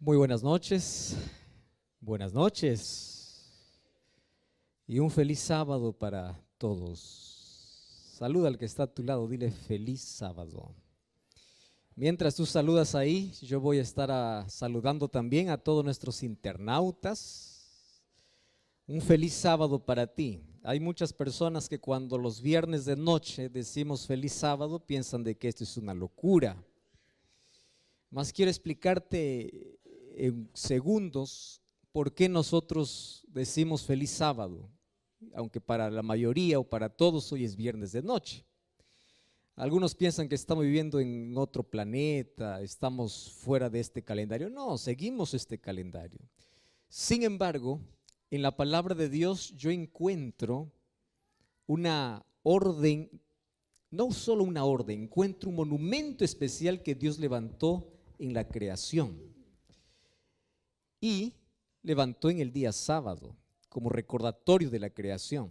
Muy buenas noches, y un feliz sábado para todos. Saluda al que está a tu lado, dile feliz sábado. Mientras tú saludas ahí, yo voy a estar saludando también a todos nuestros internautas. Un feliz sábado para ti. Hay muchas personas que cuando los viernes de noche decimos feliz sábado piensan de que esto es una locura. Más quiero explicarte en segundos por qué nosotros decimos feliz sábado, aunque para la mayoría o para todos hoy es viernes de noche. Algunos piensan que estamos viviendo en otro planeta, estamos fuera de este calendario. No, seguimos este calendario. Sin embargo, en la palabra de Dios yo encuentro una orden, no solo una orden, encuentro un monumento especial que Dios levantó en la creación y levantó en el día sábado como recordatorio de la creación.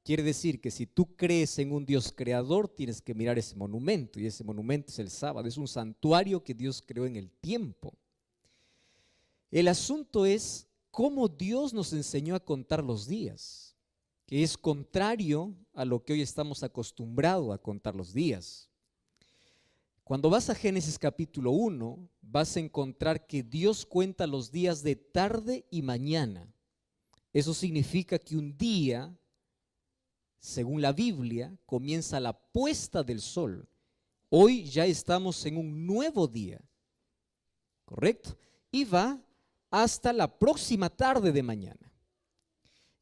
Quiere decir que si tú crees en un Dios creador, tienes que mirar ese monumento, y ese monumento es el sábado, es un santuario que Dios creó en el tiempo. El asunto es cómo Dios nos enseñó a contar los días, que es contrario a lo que hoy estamos acostumbrados a contar los días. Cuando vas a Génesis capítulo 1, vas a encontrar que Dios cuenta los días de tarde y mañana. Eso significa que un día, según la Biblia, comienza la puesta del sol. Hoy ya estamos en un nuevo día, ¿correcto? Y va hasta la próxima tarde de mañana.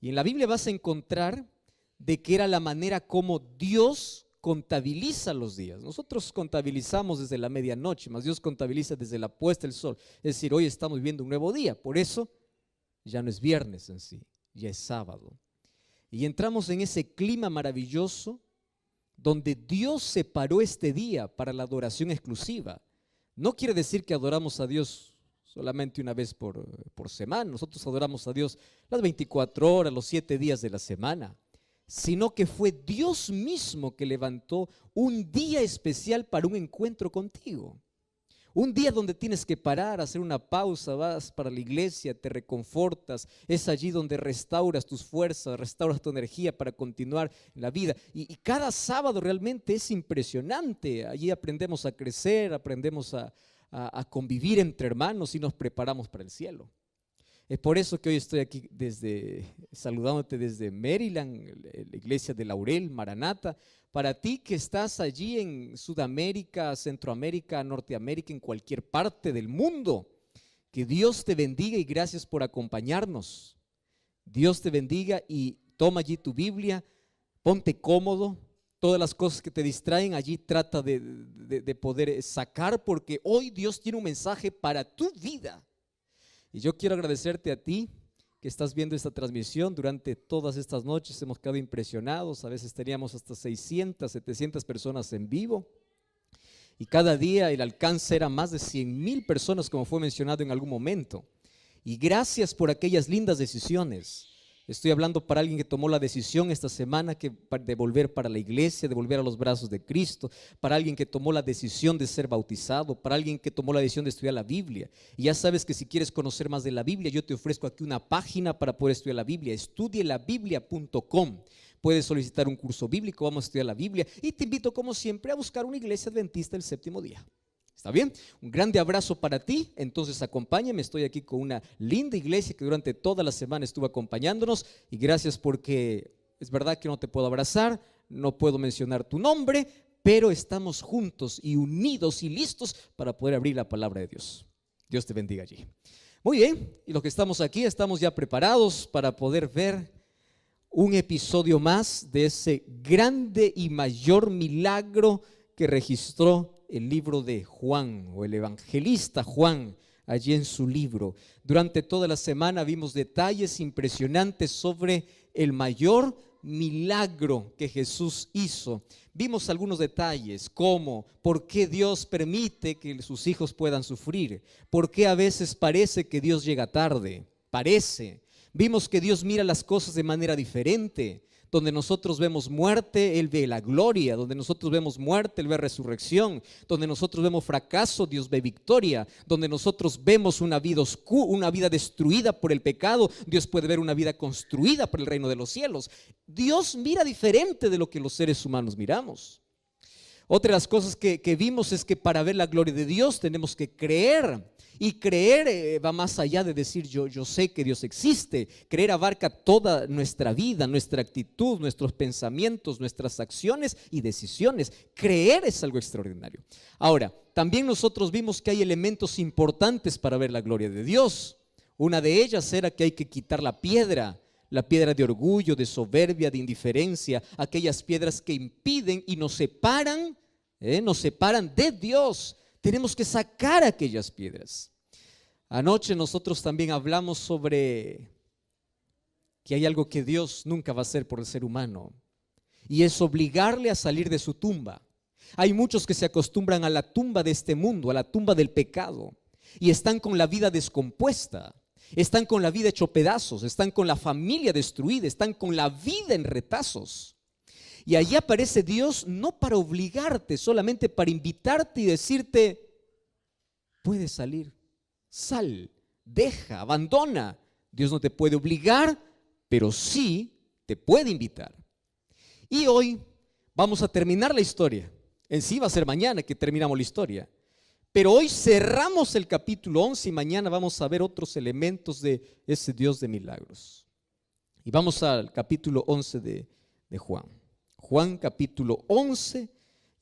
Y en la Biblia vas a encontrar de que era la manera como Dios contabiliza los días. Nosotros contabilizamos desde la medianoche, mas Dios contabiliza desde la puesta del sol. Es decir, hoy estamos viviendo un nuevo día, por eso ya no es viernes en sí, ya es sábado. Y entramos en ese clima maravilloso donde Dios separó este día para la adoración exclusiva. No quiere decir que adoramos a Dios solamente una vez por semana. Nosotros adoramos a Dios las 24 horas, los 7 días de la semana, sino que fue Dios mismo que levantó un día especial para un encuentro contigo. Un día donde tienes que parar, hacer una pausa, vas para la iglesia, te reconfortas, es allí donde restauras tus fuerzas, restauras tu energía para continuar en la vida. Y cada sábado realmente es impresionante. Allí aprendemos a crecer, aprendemos a convivir entre hermanos y nos preparamos para el cielo. Es por eso que hoy estoy aquí saludándote desde Maryland, la iglesia de Laurel, Maranata. Para ti que estás allí en Sudamérica, Centroamérica, Norteamérica, en cualquier parte del mundo, que Dios te bendiga y gracias por acompañarnos. Dios te bendiga y toma allí tu Biblia, ponte cómodo. Todas las cosas que te distraen allí trata de poder sacar, porque hoy Dios tiene un mensaje para tu vida. Y yo quiero agradecerte a ti que estás viendo esta transmisión. Durante todas estas noches hemos quedado impresionados. A veces teníamos hasta 600, 700 personas en vivo. Y cada día el alcance era más de 100,000 personas, como fue mencionado en algún momento. Y gracias por aquellas lindas decisiones. Estoy hablando para alguien que tomó la decisión esta semana de volver para la iglesia, de volver a los brazos de Cristo, para alguien que tomó la decisión de ser bautizado, para alguien que tomó la decisión de estudiar la Biblia. Y ya sabes que si quieres conocer más de la Biblia, yo te ofrezco aquí una página para poder estudiar la Biblia, estudielabiblia.com. Puedes solicitar un curso bíblico, vamos a estudiar la Biblia y te invito como siempre a buscar una iglesia adventista del séptimo día. ¿Está bien? Un grande abrazo para ti. Entonces acompáñame, estoy aquí con una linda iglesia que durante toda la semana estuvo acompañándonos y gracias porque es verdad que no te puedo abrazar, no puedo mencionar tu nombre, pero estamos juntos y unidos y listos para poder abrir la palabra de Dios. Dios te bendiga allí. Muy bien, y los que estamos aquí estamos ya preparados para poder ver un episodio más de ese grande y mayor milagro que registró el libro de Juan o el evangelista Juan allí en su libro. Durante toda la semana vimos detalles impresionantes sobre el mayor milagro que Jesús hizo. Vimos algunos detalles como por qué Dios permite que sus hijos puedan sufrir, por qué a veces parece que Dios llega tarde, Vimos que Dios mira las cosas de manera diferente. Donde nosotros vemos muerte, Él ve la gloria. Donde nosotros vemos muerte, Él ve resurrección. Donde nosotros vemos fracaso, Dios ve victoria. Donde nosotros vemos una vida oscura, una vida destruida por el pecado, Dios puede ver una vida construida por el reino de los cielos. Dios mira diferente de lo que los seres humanos miramos. Otra de las cosas que vimos es que para ver la gloria de Dios tenemos que creer. Y creer va más allá de decir yo sé que Dios existe. Creer abarca toda nuestra vida, nuestra actitud, nuestros pensamientos, nuestras acciones y decisiones. Creer es algo extraordinario. Ahora, también nosotros vimos que hay elementos importantes para ver la gloria de Dios. Una de ellas era que hay que quitar la piedra de orgullo, de soberbia, de indiferencia, aquellas piedras que impiden y nos separan de Dios. Tenemos que sacar aquellas piedras. Anoche nosotros también hablamos sobre que hay algo que Dios nunca va a hacer por el ser humano, y es obligarle a salir de su tumba. Hay muchos que se acostumbran a la tumba de este mundo, a la tumba del pecado, y están con la vida descompuesta, están con la vida hecho pedazos, están con la familia destruida, están con la vida en retazos. Y allí aparece Dios no para obligarte, solamente para invitarte y decirte: puedes salir, sal, deja, abandona. Dios no te puede obligar, pero sí te puede invitar. Y hoy vamos a terminar la historia. En sí va a ser mañana que terminamos la historia, pero hoy cerramos el capítulo 11 y mañana vamos a ver otros elementos de ese Dios de milagros. Y vamos al capítulo 11 de Juan. Juan capítulo 11,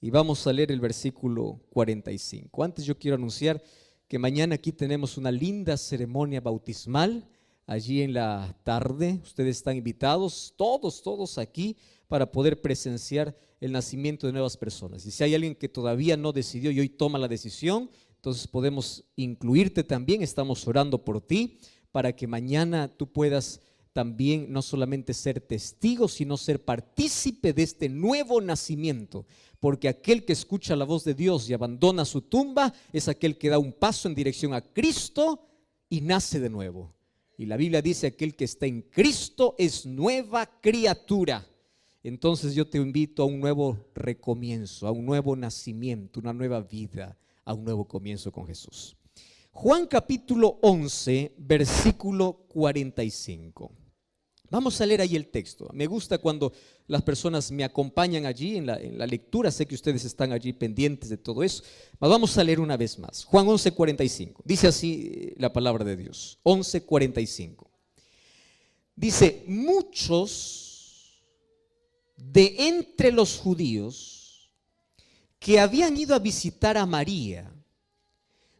y vamos a leer el versículo 45. Antes yo quiero anunciar que mañana aquí tenemos una linda ceremonia bautismal. Allí en la tarde ustedes están invitados, todos aquí, para poder presenciar el nacimiento de nuevas personas. Y si hay alguien que todavía no decidió y hoy toma la decisión, entonces podemos incluirte también. Estamos orando por ti para que mañana tú puedas también no solamente ser testigo, sino ser partícipe de este nuevo nacimiento. Porque aquel que escucha la voz de Dios y abandona su tumba es aquel que da un paso en dirección a Cristo y nace de nuevo. Y la Biblia dice: aquel que está en Cristo es nueva criatura. Entonces yo te invito a un nuevo recomienzo, a un nuevo nacimiento, una nueva vida, a un nuevo comienzo con Jesús. Juan capítulo 11, versículo 45. Vamos a leer ahí el texto. Me gusta cuando las personas me acompañan allí en la lectura. Sé que ustedes están allí pendientes de todo eso. Mas vamos a leer una vez más. Juan 11, 45. Dice así la palabra de Dios. 11, 45. Dice: muchos de entre los judíos que habían ido a visitar a María,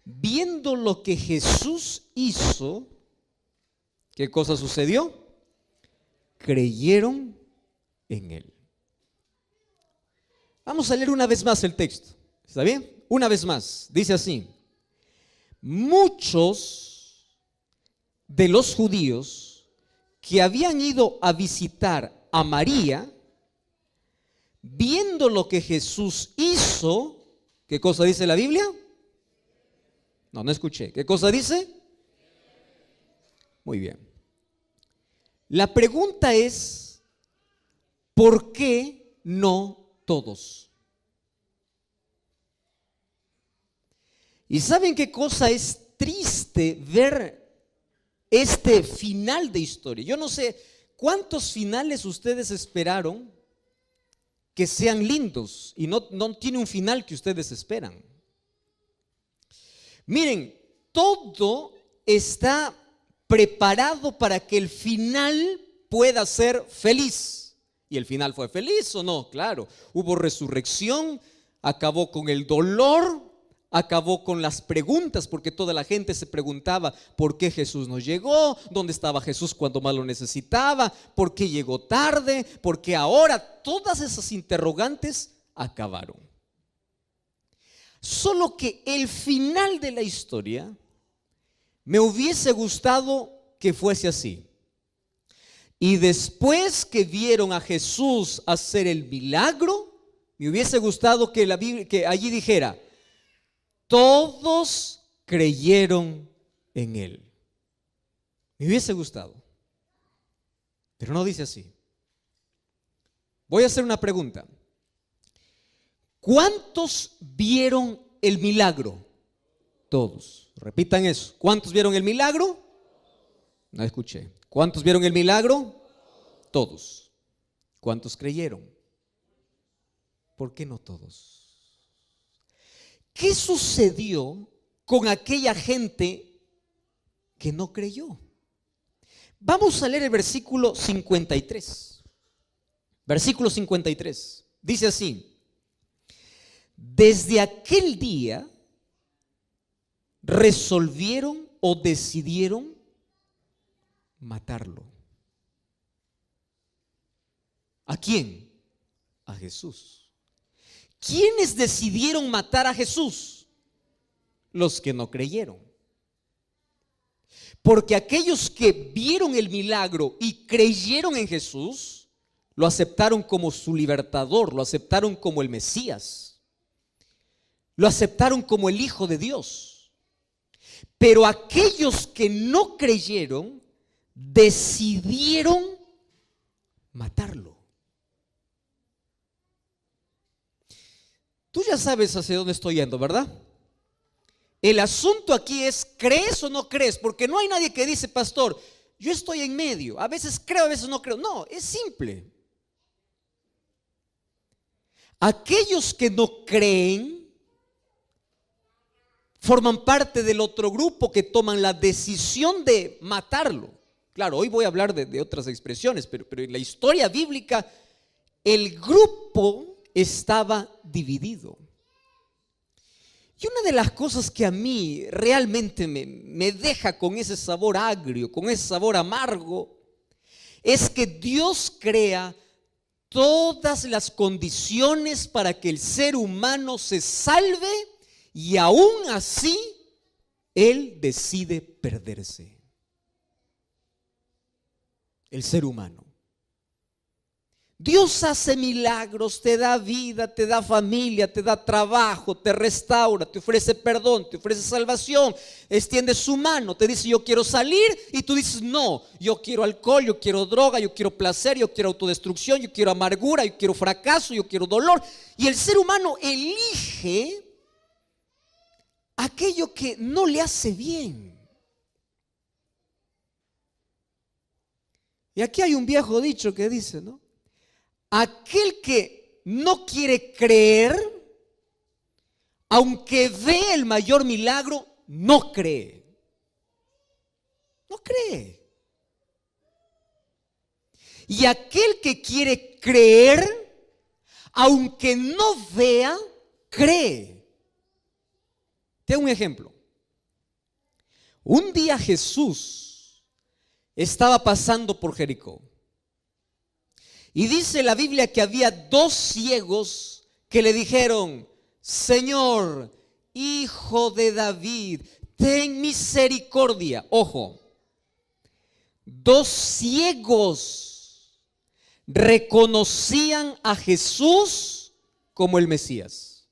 viendo lo que Jesús hizo, ¿qué cosa sucedió? Creyeron en él. Vamos a leer una vez más el texto. ¿Está bien? Una vez más. Dice así: muchos de los judíos que habían ido a visitar a María, viendo lo que Jesús hizo, ¿qué cosa dice la Biblia? No escuché. ¿Qué cosa dice? Muy bien. La pregunta es: ¿por qué no todos? ¿Y saben qué cosa es triste ver este final de historia? Yo no sé cuántos finales ustedes esperaron que sean lindos y no tiene un final que ustedes esperan. Miren, todo está preparado para que el final pueda ser feliz. ¿Y el final fue feliz o no? Claro, hubo resurrección, acabó con el dolor, acabó con las preguntas, porque toda la gente se preguntaba: ¿por qué Jesús no llegó? ¿Dónde estaba Jesús cuando más lo necesitaba? ¿Por qué llegó tarde? ¿Por qué ahora? Todas esas interrogantes acabaron. Solo que el final de la historia me hubiese gustado que fuese así. Y después que vieron a Jesús hacer el milagro, me hubiese gustado que la Biblia, que allí dijera: todos creyeron en él. Me hubiese gustado, pero no dice así. Voy a hacer una pregunta. ¿Cuántos vieron el milagro? Todos. Repitan eso. ¿Cuántos vieron el milagro? No escuché. ¿Cuántos vieron el milagro? Todos. ¿Cuántos creyeron? ¿Por qué no todos? ¿Qué sucedió con aquella gente que no creyó? Vamos a leer el versículo 53. Versículo 53. Dice así: desde aquel día resolvieron o decidieron matarlo. ¿A quién? A Jesús. ¿Quiénes decidieron matar a Jesús? Los que no creyeron. Porque aquellos que vieron el milagro y creyeron en Jesús, lo aceptaron como su libertador, lo aceptaron como el Mesías, lo aceptaron como el Hijo de Dios. Pero aquellos que no creyeron decidieron matarlo. Tú ya sabes hacia dónde estoy yendo, ¿verdad? El asunto aquí es, ¿crees o no crees? Porque no hay nadie que dice, pastor, yo estoy en medio, a veces creo, a veces no creo. No, es simple. Aquellos que no creen forman parte del otro grupo que toman la decisión de matarlo. Claro, hoy voy a hablar de otras expresiones, pero en la historia bíblica el grupo estaba dividido. Y una de las cosas que a mí realmente me deja con ese sabor agrio, con ese sabor amargo, es que Dios crea todas las condiciones para que el ser humano se salve y aún así Él decide perderse. El ser humano. Dios hace milagros, te da vida, te da familia, te da trabajo, te restaura, te ofrece perdón, te ofrece salvación, extiende su mano, te dice yo quiero salir y tú dices no, yo quiero alcohol, yo quiero droga, yo quiero placer, yo quiero autodestrucción, yo quiero amargura, yo quiero fracaso, yo quiero dolor. Y el ser humano elige aquello que no le hace bien. Y aquí hay un viejo dicho que dice, ¿no? Aquel que no quiere creer, aunque ve el mayor milagro, no cree. No cree. Y aquel que quiere creer, aunque no vea, cree. Te doy un ejemplo. Un día Jesús estaba pasando por Jericó. Y dice la Biblia que había dos ciegos que le dijeron, Señor, Hijo de David, ten misericordia. Ojo, dos ciegos reconocían a Jesús como el Mesías.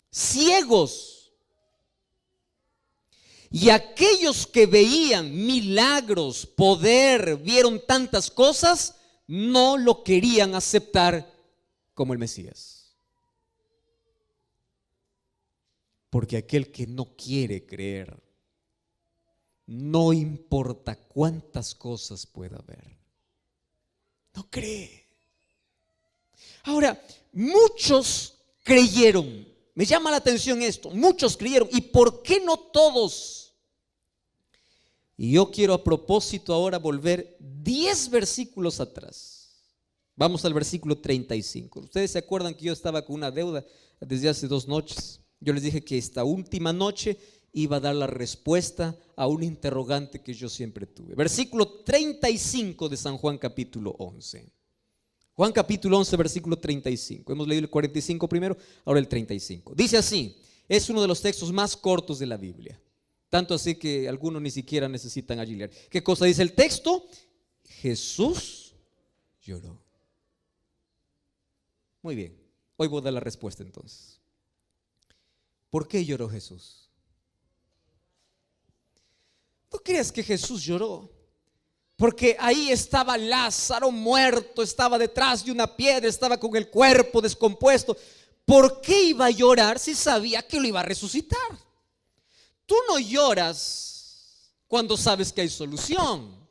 Ciegos. Y aquellos que veían milagros, poder, vieron tantas cosas, no lo querían aceptar como el Mesías. Porque aquel que no quiere creer, no importa cuántas cosas pueda haber, no cree. Ahora, muchos creyeron. Me llama la atención esto. Muchos creyeron. ¿Y por qué no todos? Y yo quiero a propósito ahora volver 10 versículos atrás. Vamos al versículo 35. Ustedes se acuerdan que yo estaba con una deuda desde hace 2 noches. Yo les dije que esta última noche iba a dar la respuesta a un interrogante que yo siempre tuve. Versículo 35 de San Juan capítulo 11. Juan capítulo 11, versículo 35. Hemos leído el 45 primero, ahora el 35. Dice así, es uno de los textos más cortos de la Biblia. Tanto así que algunos ni siquiera necesitan allí leer. ¿Qué cosa dice el texto? Jesús lloró. Muy bien, hoy voy a dar la respuesta entonces. ¿Por qué lloró Jesús? ¿No creas que Jesús lloró Porque ahí estaba Lázaro muerto, estaba detrás de una piedra, estaba con el cuerpo descompuesto. ¿Por qué iba a llorar si sabía que lo iba a resucitar? Tú no lloras cuando sabes que hay solución.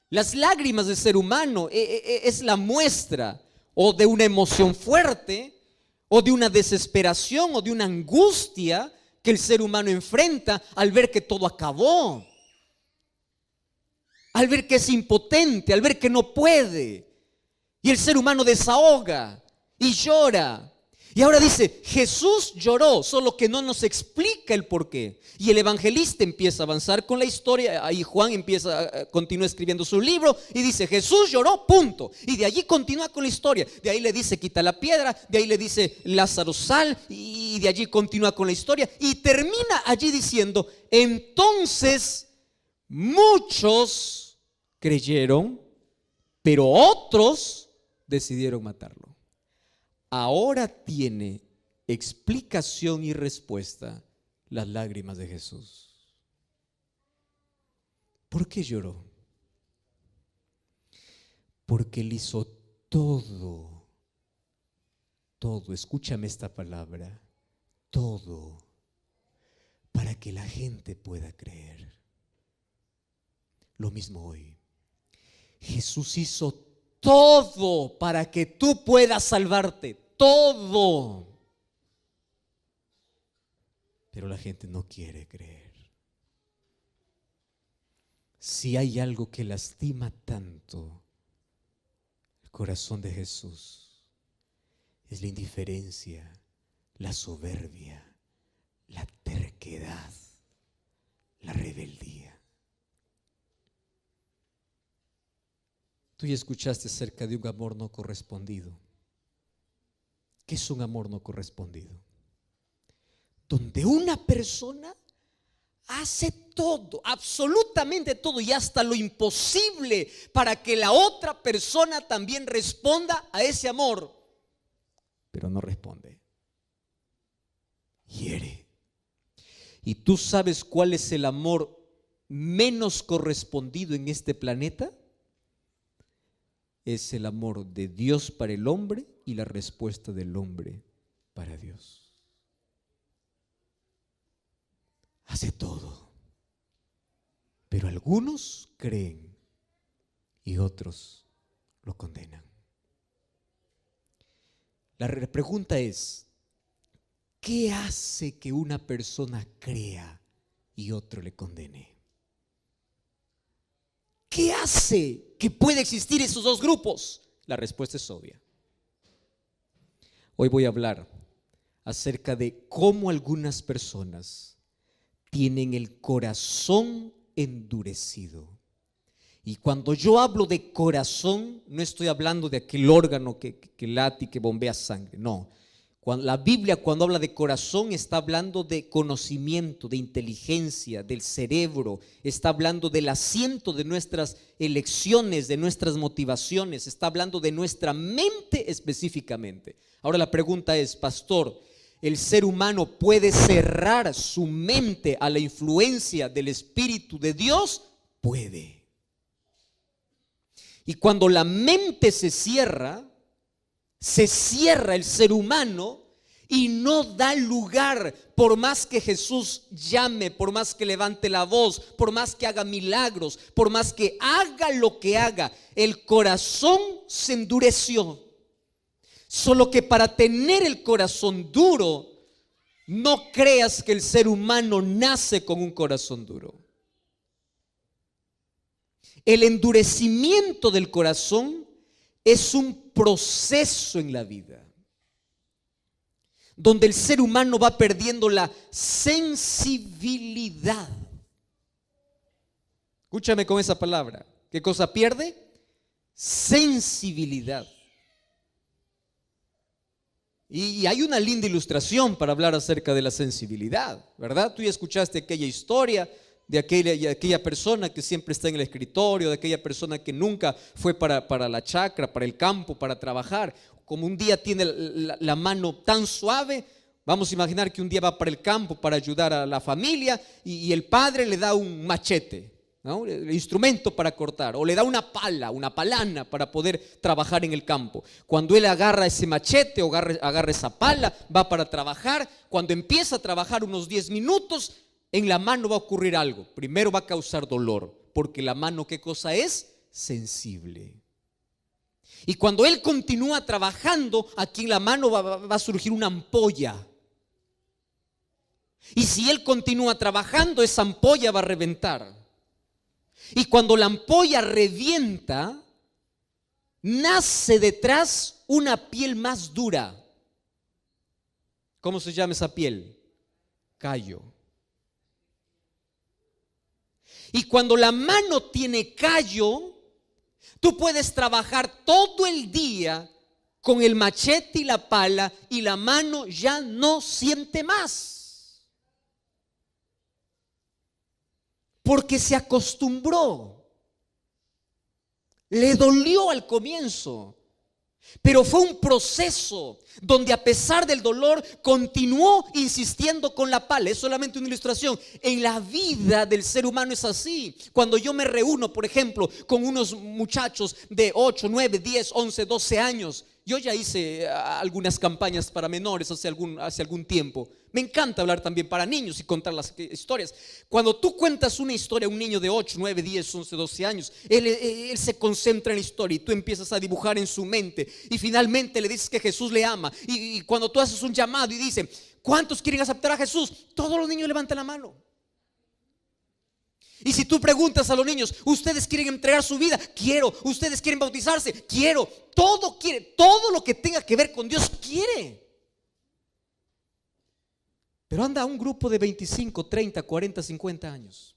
Las lágrimas del ser humano es la muestra o de una emoción fuerte, o de una desesperación, o de una angustia que el ser humano enfrenta al ver que todo acabó, al ver que es impotente, al ver que no puede. Y el ser humano desahoga y llora. Y ahora dice, Jesús lloró, solo que no nos explica el por qué. Y el evangelista empieza a avanzar con la historia. Ahí Juan continúa escribiendo su libro y dice, Jesús lloró, punto. Y de allí continúa con la historia. De ahí le dice, quita la piedra. De ahí le dice, Lázaro, sal. Y de allí continúa con la historia. Y termina allí diciendo, entonces muchos creyeron, pero otros decidieron matarlo. Ahora tiene explicación y respuesta las lágrimas de Jesús. ¿Por qué lloró? Porque él hizo todo, escúchame esta palabra, todo, para que la gente pueda creer. Lo mismo hoy. Jesús hizo todo para que tú puedas salvarte, todo. Pero la gente no quiere creer. Si hay algo que lastima tanto el corazón de Jesús, es la indiferencia, la soberbia, la terquedad, la rebeldía. Tú ya escuchaste acerca de un amor no correspondido. ¿Qué es un amor no correspondido? Donde una persona hace todo, absolutamente todo, y hasta lo imposible para que la otra persona también responda a ese amor, pero no responde. Hiere. ¿Y tú sabes cuál es el amor menos correspondido en este planeta? Es el amor de Dios para el hombre y la respuesta del hombre para Dios. Hace todo, pero algunos creen y otros lo condenan. La pregunta es, ¿qué hace que una persona crea y otro le condene? ¿Qué hace que pueda existir esos dos grupos? La respuesta es obvia. Hoy voy a hablar acerca de cómo algunas personas tienen el corazón endurecido. Y cuando yo hablo de corazón, no estoy hablando de aquel órgano que late y que bombea sangre, no. La Biblia, cuando habla de corazón, está hablando de conocimiento, de inteligencia, del cerebro, está hablando del asiento de nuestras elecciones, de nuestras motivaciones, está hablando de nuestra mente específicamente. Ahora la pregunta es, pastor, ¿el ser humano puede cerrar su mente a la influencia del Espíritu de Dios? Puede. Y cuando la mente se cierra el ser humano y no da lugar, por más que Jesús llame, por más que levante la voz, por más que haga milagros, por más que haga lo que haga, el corazón se endureció. Solo que para tener el corazón duro, no creas que el ser humano nace con un corazón duro. El endurecimiento del corazón es un proceso en la vida, donde el ser humano va perdiendo la sensibilidad. Escúchame con esa palabra. ¿Qué cosa pierde? Sensibilidad. Y hay una linda ilustración para hablar acerca de la sensibilidad, ¿verdad? Tú ya escuchaste aquella historia de aquella persona que siempre está en el escritorio, de aquella persona que nunca fue para la chacra, para el campo, para trabajar. Como un día tiene la mano tan suave, vamos a imaginar que un día va para el campo para ayudar a la familia y el padre le da un machete ¿no? El instrumento para cortar, o le da una pala, una palana para poder trabajar en el campo. Cuando él agarra ese machete o agarra esa pala, va para trabajar. Cuando empieza a trabajar unos 10 minutos, en la mano va a ocurrir algo. Primero va a causar dolor, porque la mano, ¿qué cosa es? Sensible. Y cuando él continúa trabajando, aquí en la mano va a surgir una ampolla. Y si él continúa trabajando, esa ampolla va a reventar. Y cuando la ampolla revienta, nace detrás una piel más dura. ¿Cómo se llama esa piel? Callo. Y cuando la mano tiene callo, tú puedes trabajar todo el día con el machete y la pala y la mano ya no siente más. Porque se acostumbró. Le dolió al comienzo, pero fue un proceso donde a pesar del dolor continuó insistiendo con la pala. Es solamente una ilustración. En la vida del ser humano es así. Cuando yo me reúno, por ejemplo, con unos muchachos de 8, 9, 10, 11, 12 años. Yo ya hice algunas campañas para menores hace algún tiempo. Me encanta hablar también para niños y contar las historias. Cuando tú cuentas una historia a un niño de 8, 9, 10, 11, 12 años, él se concentra en la historia y tú empiezas a dibujar en su mente. Y finalmente le dices que Jesús le ama. Y cuando tú haces un llamado y dicen, ¿cuántos quieren aceptar a Jesús? Todos los niños levantan la mano. Y si tú preguntas a los niños, ¿ustedes quieren entregar su vida? Quiero. ¿Ustedes quieren bautizarse? Quiero. Todo quiere, todo lo que tenga que ver con Dios quiere. Pero anda un grupo de 25, 30, 40, 50 años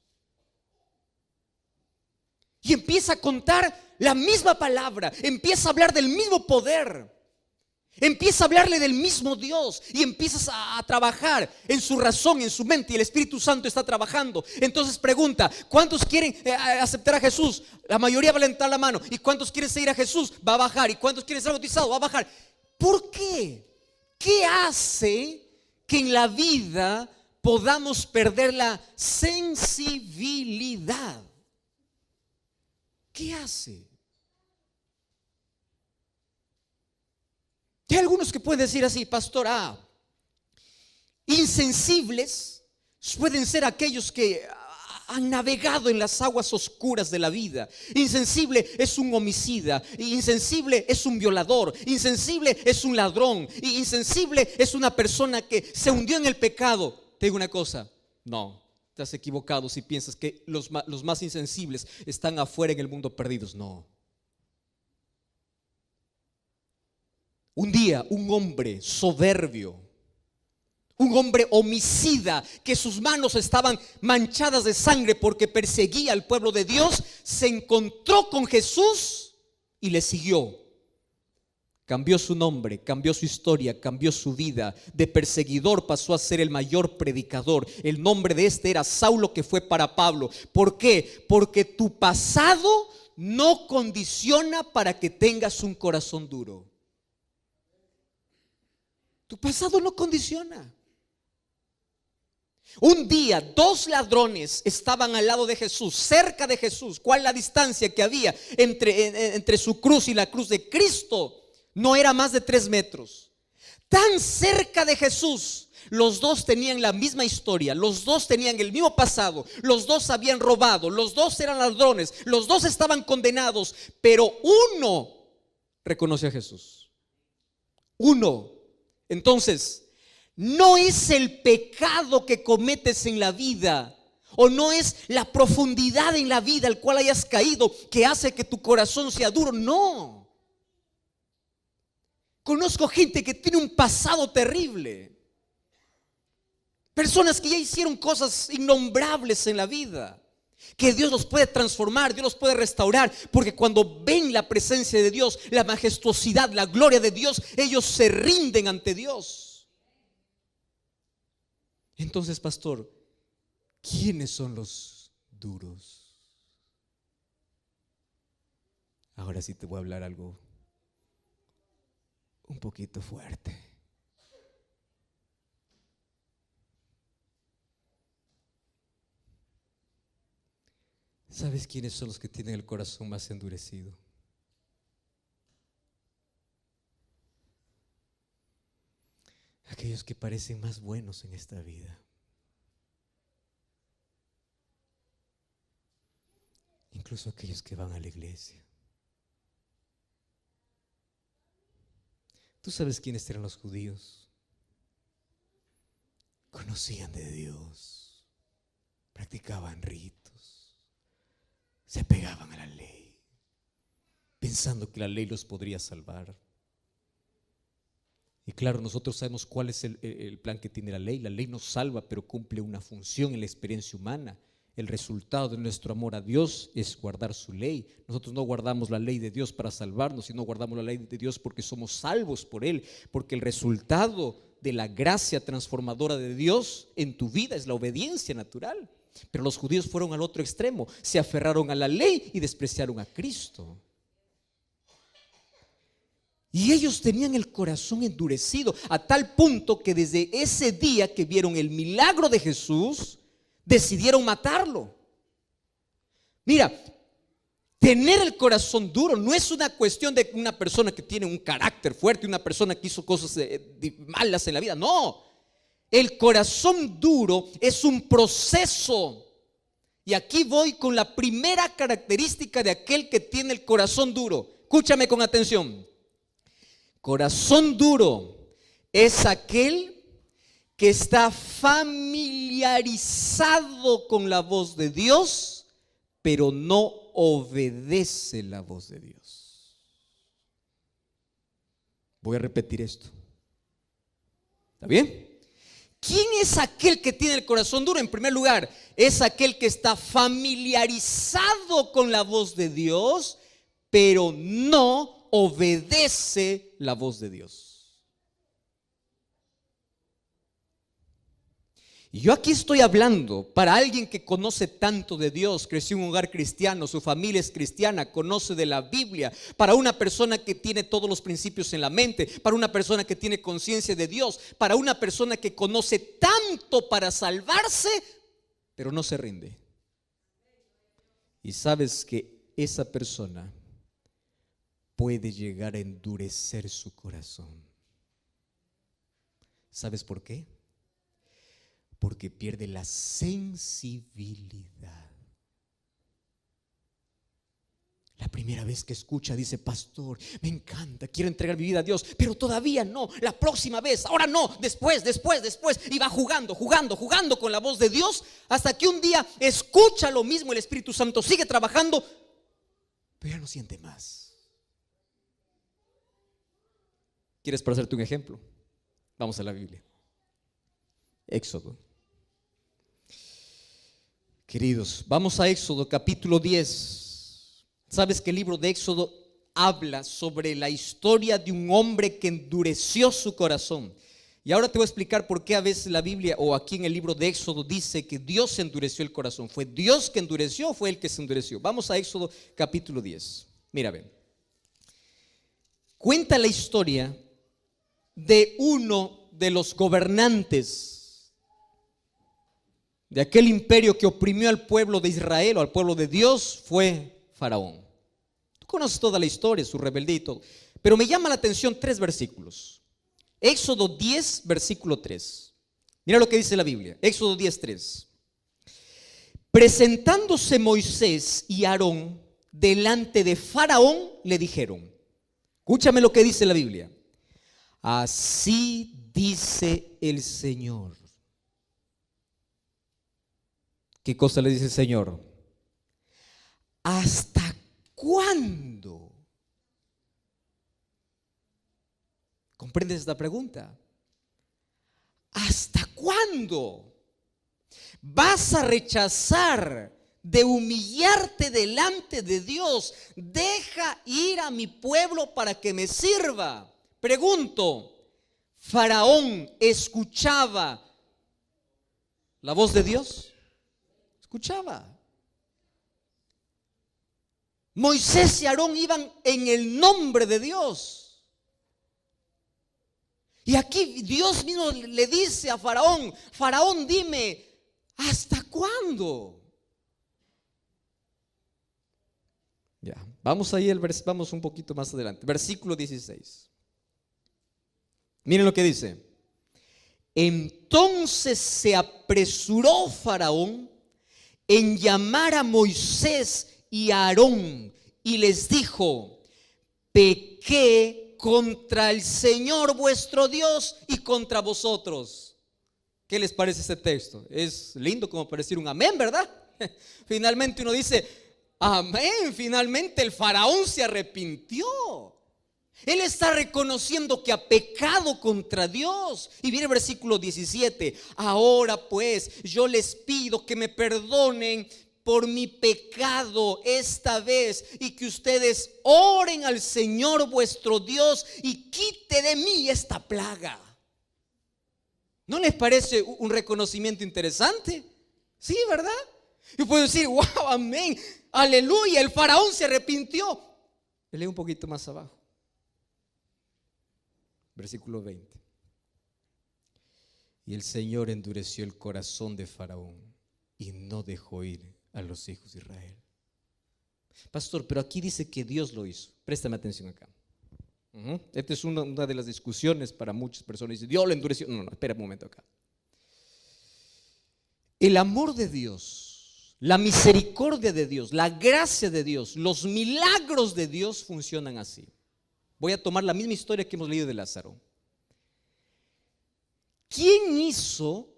y empieza a contar la misma palabra, empieza a hablar del mismo poder, empieza a hablarle del mismo Dios y empiezas a trabajar en su razón, en su mente, y el Espíritu Santo está trabajando. Entonces pregunta, ¿cuántos quieren aceptar a Jesús? La mayoría va a levantar la mano. ¿Y cuántos quieren seguir a Jesús? Va a bajar. ¿Y cuántos quieren ser bautizados? Va a bajar. ¿Por qué? ¿Qué hace que en la vida podamos perder la sensibilidad? ¿Qué hace? Hay algunos que pueden decir así, pastor, insensibles pueden ser aquellos que han navegado en las aguas oscuras de la vida. Insensible es un homicida, insensible es un violador, insensible es un ladrón, insensible es una persona que se hundió en el pecado. Te digo una cosa, no, estás equivocado si piensas que los más insensibles están afuera en el mundo perdidos. No. Un día un hombre soberbio, un hombre homicida, que sus manos estaban manchadas de sangre porque perseguía al pueblo de Dios, se encontró con Jesús y le siguió. Cambió su nombre, cambió su historia, cambió su vida. De perseguidor pasó a ser el mayor predicador. El nombre de este era Saulo, que fue para Pablo. ¿Por qué? Porque tu pasado no condiciona para que tengas un corazón duro. Tu pasado no condiciona. Un día 2 ladrones estaban al lado de Jesús, cerca de Jesús. ¿Cuál es la distancia que había entre su cruz y la cruz de Cristo? No era más de 3 metros. Tan cerca de Jesús. Los dos tenían la misma historia, los dos tenían el mismo pasado, los dos habían robado, los dos eran ladrones, los dos estaban condenados, pero uno reconoció a Jesús. Uno. Entonces, no es el pecado que cometes en la vida, o no es la profundidad en la vida al cual hayas caído que hace que tu corazón sea duro. No. Conozco gente que tiene un pasado terrible, personas que ya hicieron cosas innombrables en la vida, que Dios los puede transformar, Dios los puede restaurar, porque cuando ven la presencia de Dios, la majestuosidad, la gloria de Dios, ellos se rinden ante Dios. Entonces, pastor, ¿quiénes son los duros? Ahora sí te voy a hablar algo un poquito fuerte. ¿Sabes quiénes son los que tienen el corazón más endurecido? Aquellos que parecen más buenos en esta vida. Incluso aquellos que van a la iglesia. ¿Tú sabes quiénes eran los judíos? Conocían de Dios, practicaban ritos, se apegaban a la ley, pensando que la ley los podría salvar. Y claro, nosotros sabemos cuál es el plan que tiene la ley. La ley nos salva, pero cumple una función en la experiencia humana. El resultado de nuestro amor a Dios es guardar su ley. Nosotros no guardamos la ley de Dios para salvarnos, sino guardamos la ley de Dios porque somos salvos por Él, porque el resultado de la gracia transformadora de Dios en tu vida es la obediencia natural. Pero los judíos fueron al otro extremo, se aferraron a la ley y despreciaron a Cristo. Y ellos tenían el corazón endurecido a tal punto que desde ese día que vieron el milagro de Jesús, decidieron matarlo. Mira, tener el corazón duro no es una cuestión de una persona que tiene un carácter fuerte, una persona que hizo cosas malas en la vida. No, el corazón duro es un proceso. Y aquí voy con la primera característica de aquel que tiene el corazón duro. Escúchame con atención. Corazón duro es aquel que está familiarizado con la voz de Dios, pero no obedece la voz de Dios. Voy a repetir esto. ¿Está bien? ¿Quién es aquel que tiene el corazón duro? En primer lugar, es aquel que está familiarizado con la voz de Dios, pero no obedece la voz de Dios. Y yo aquí estoy hablando para alguien que conoce tanto de Dios, creció en un hogar cristiano, su familia es cristiana, conoce de la Biblia, para una persona que tiene todos los principios en la mente, para una persona que tiene conciencia de Dios, para una persona que conoce tanto para salvarse, pero no se rinde. Y sabes que esa persona puede llegar a endurecer su corazón. ¿Sabes por qué? Porque pierde la sensibilidad. La primera vez que escucha dice: pastor, me encanta, quiero entregar mi vida a Dios, pero todavía no, la próxima vez, ahora no, después, y va jugando con la voz de Dios, hasta que un día escucha lo mismo, el Espíritu Santo sigue trabajando, pero ya no siente más. ¿Quieres para hacerte un ejemplo? Vamos a la Biblia. Éxodo. Queridos, vamos a Éxodo capítulo 10. ¿Sabes que el libro de Éxodo habla sobre la historia de un hombre que endureció su corazón? Y ahora te voy a explicar por qué a veces la Biblia o aquí en el libro de Éxodo dice que Dios endureció el corazón. ¿Fue Dios que endureció o fue Él que se endureció? Vamos a Éxodo capítulo 10. Mira, ven. Cuenta la historia de uno de los gobernantes de aquel imperio que oprimió al pueblo de Israel o al pueblo de Dios. Fue Faraón. Tú conoces toda la historia, su rebeldía y todo, pero me llama la atención 3 versículos. Éxodo 10 versículo 3. Mira lo que dice la Biblia. Éxodo 10, 3. Presentándose Moisés y Aarón delante de Faraón, le dijeron, escúchame lo que dice la Biblia: así dice el Señor. ¿Qué cosa le dice el Señor? ¿Hasta cuándo? ¿Comprendes esta pregunta? ¿Hasta cuándo vas a rechazar de humillarte delante de Dios? Deja ir a mi pueblo para que me sirva. Pregunto, ¿Faraón escuchaba la voz de Dios? Escuchaba. Moisés y Aarón iban en el nombre de Dios. Y aquí Dios mismo le dice a Faraón: Faraón, dime, ¿hasta cuándo? Ya, vamos ahí, vamos un poquito más adelante. Versículo 16. Miren lo que dice. Entonces se apresuró Faraón en llamar a Moisés y a Aarón y les dijo: pequé contra el Señor vuestro Dios y contra vosotros. ¿Qué les parece este texto? Es lindo como para decir un amén, ¿verdad? Finalmente uno dice amén, finalmente el faraón se arrepintió. Él está reconociendo que ha pecado contra Dios. Y viene el versículo 17. Ahora pues yo les pido que me perdonen por mi pecado esta vez, y que ustedes oren al Señor vuestro Dios y quite de mí esta plaga. ¿No les parece un reconocimiento interesante? Sí, ¿verdad? Yo puedo decir, wow, amén, aleluya, el faraón se arrepintió. Leo un poquito más abajo. Versículo 20. Y el Señor endureció el corazón de Faraón y no dejó ir a los hijos de Israel. Pastor, pero aquí dice que Dios lo hizo. Préstame atención acá. Esta es una de las discusiones para muchas personas. Dice, Dios lo endureció. No, espera un momento acá. El amor de Dios, la misericordia de Dios, la gracia de Dios, los milagros de Dios funcionan así. Voy a tomar la misma historia que hemos leído de Lázaro. ¿Quién hizo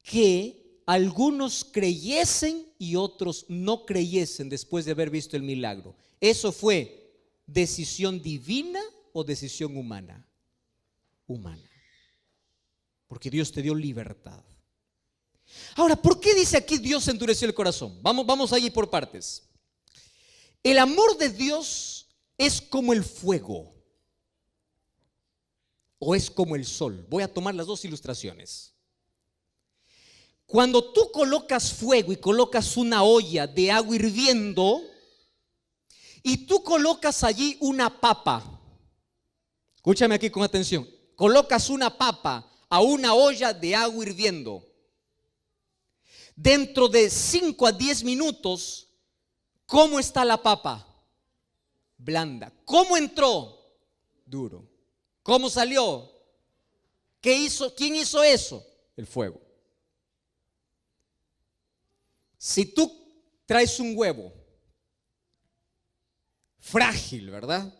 que algunos creyesen y otros no creyesen después de haber visto el milagro? ¿Eso fue decisión divina o decisión humana? Humana. Porque Dios te dio libertad. Ahora, ¿por qué dice aquí Dios endureció el corazón? Vamos allí por partes. El amor de Dios es como el fuego o es como el sol. Voy a tomar las dos ilustraciones. Cuando tú colocas fuego y colocas una olla de agua hirviendo y tú colocas allí una papa, escúchame aquí con atención, colocas una papa a una olla de agua hirviendo, dentro de 5 a 10 minutos, ¿cómo está la papa? Blanda. ¿Cómo entró? Duro. ¿Cómo salió? ¿Qué hizo? ¿Quién hizo eso? El fuego. Si tú traes un huevo frágil, ¿verdad?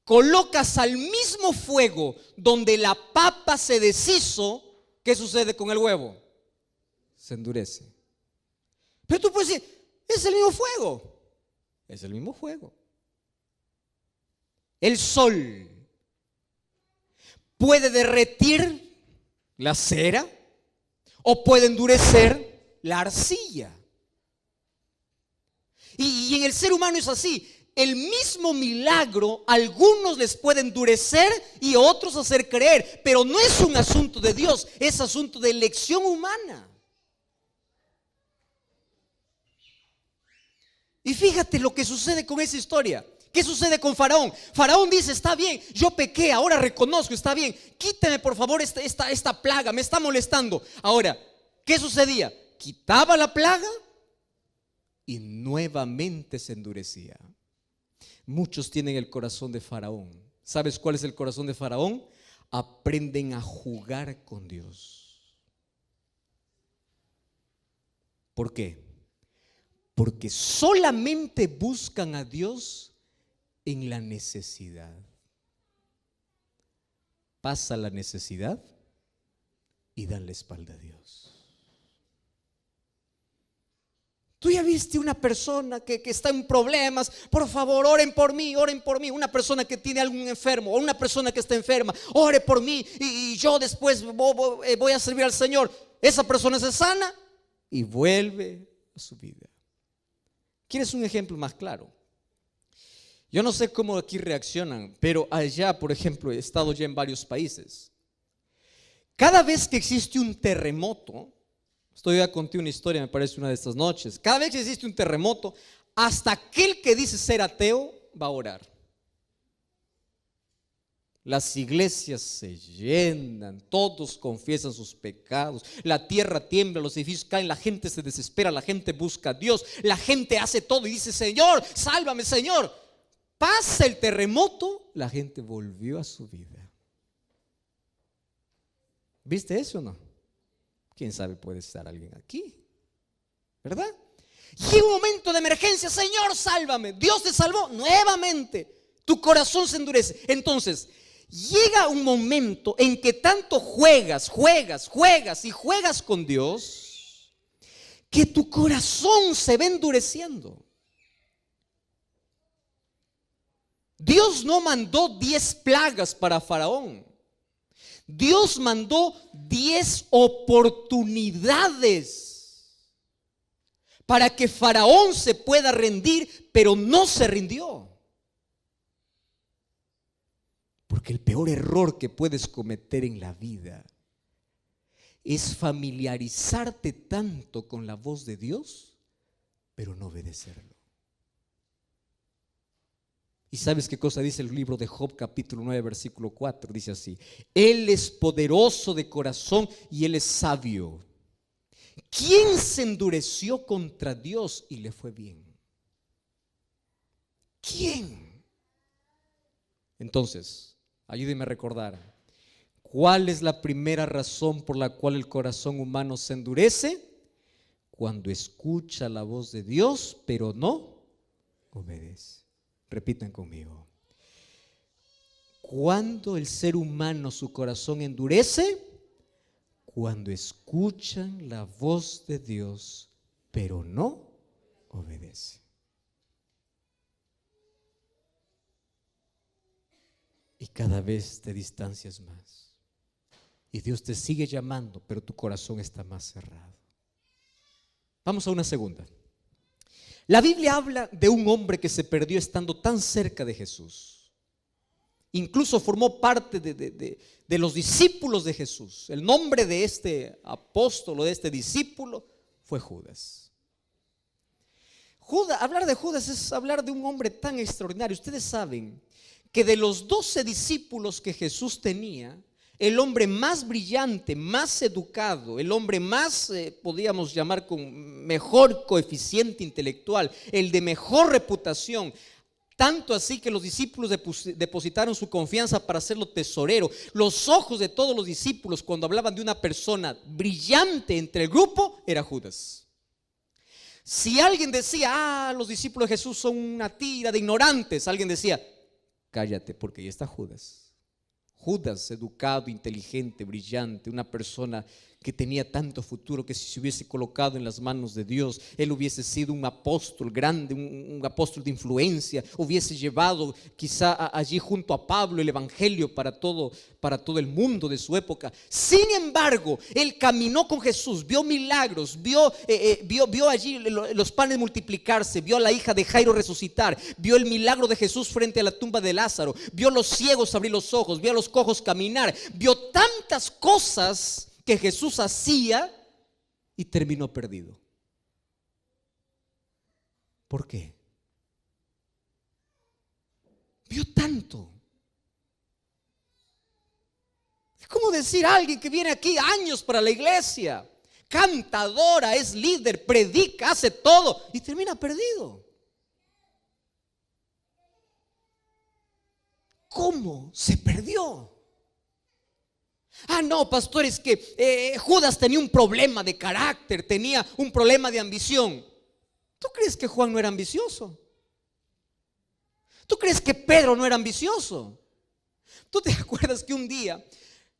Colocas al mismo fuego donde la papa se deshizo, ¿qué sucede con el huevo? Se endurece. Pero tú puedes decir, es el mismo fuego. Es el mismo fuego. El sol puede derretir la cera o puede endurecer la arcilla. Y en el ser humano es así. El mismo milagro, algunos les puede endurecer y otros hacer creer, pero no es un asunto de Dios, es asunto de elección humana. Y fíjate lo que sucede con esa historia. ¿Qué sucede con Faraón? Faraón dice, está bien, yo pequé, ahora reconozco, está bien, quíteme por favor esta plaga, me está molestando. Ahora, ¿qué sucedía? Quitaba la plaga y nuevamente se endurecía. Muchos tienen el corazón de Faraón. ¿Sabes cuál es el corazón de Faraón? Aprenden a jugar con Dios. ¿Por qué? Porque solamente buscan a Dios en la necesidad. Pasa la necesidad y dan la espalda a Dios. Tú ya viste una persona que está en problemas, por favor oren por mí, oren por mí. Una persona que tiene algún enfermo o una persona que está enferma, ore por mí y yo después voy a servir al Señor. Esa persona se sana y vuelve a su vida. ¿Quieres un ejemplo más claro? Yo no sé cómo aquí reaccionan, pero allá, por ejemplo, he estado ya en varios países. Cada vez que existe un terremoto, estoy a contar una historia, me parece una de estas noches. Cada vez que existe un terremoto, hasta aquel que dice ser ateo va a orar. Las iglesias se llenan, todos confiesan sus pecados, la tierra tiembla, los edificios caen, la gente se desespera, la gente busca a Dios, la gente hace todo y dice: Señor, sálvame, Señor. Pasa el terremoto, la gente volvió a su vida. ¿Viste eso o no? ¿Quién sabe? Puede estar alguien aquí, ¿verdad? Llega un momento de emergencia: Señor, sálvame. Dios te salvó nuevamente, tu corazón se endurece. Entonces llega un momento en que tanto juegas con Dios, que tu corazón se va endureciendo. Dios no mandó 10 plagas para Faraón. Dios mandó 10 oportunidades para que Faraón se pueda rendir, pero no se rindió. Porque el peor error que puedes cometer en la vida es familiarizarte tanto con la voz de Dios, pero no obedecerlo. ¿Y sabes qué cosa dice el libro de Job, capítulo 9, versículo 4? Dice así: Él es poderoso de corazón y Él es sabio. ¿Quién se endureció contra Dios y le fue bien? ¿Quién? Entonces, ayúdeme a recordar, ¿cuál es la primera razón por la cual el corazón humano se endurece? Cuando escucha la voz de Dios, pero no obedece. Repitan conmigo. ¿Cuándo el ser humano su corazón endurece? Cuando escuchan la voz de Dios, pero no obedece. Y cada vez te distancias más. Y Dios te sigue llamando, pero tu corazón está más cerrado. Vamos a una segunda. La Biblia habla de un hombre que se perdió estando tan cerca de Jesús. Incluso formó parte de los discípulos de Jesús. El nombre de este apóstol o de este discípulo fue Judas. Hablar de Judas es hablar de un hombre tan extraordinario. Ustedes saben que de los 12 discípulos que Jesús tenía, el hombre más brillante, más educado, el hombre más, podríamos llamar con mejor coeficiente intelectual, el de mejor reputación, tanto así que los discípulos depositaron su confianza para hacerlo tesorero. Los ojos de todos los discípulos cuando hablaban de una persona brillante entre el grupo era Judas. Si alguien decía: los discípulos de Jesús son una tira de ignorantes, alguien decía: cállate, porque ahí está Judas. Judas, educado, inteligente, brillante, una persona que tenía tanto futuro, que si se hubiese colocado en las manos de Dios, él hubiese sido un apóstol grande, un apóstol de influencia, hubiese llevado quizá allí junto a Pablo el evangelio para todo el mundo de su época. Sin embargo, él caminó con Jesús, vio milagros, vio allí los panes multiplicarse, vio a la hija de Jairo resucitar, vio el milagro de Jesús frente a la tumba de Lázaro, vio a los ciegos abrir los ojos, vio a los cojos caminar, vio tantas cosas que Jesús hacía y terminó perdido. ¿Por qué? Vio tanto. Es como decir a alguien que viene aquí años para la iglesia, cantadora, es líder, predica, hace todo y termina perdido. ¿Cómo se perdió? No, pastor, es que Judas tenía un problema de carácter, tenía un problema de ambición. ¿Tú crees que Juan no era ambicioso? ¿Tú crees que Pedro no era ambicioso? ¿Tú te acuerdas que un día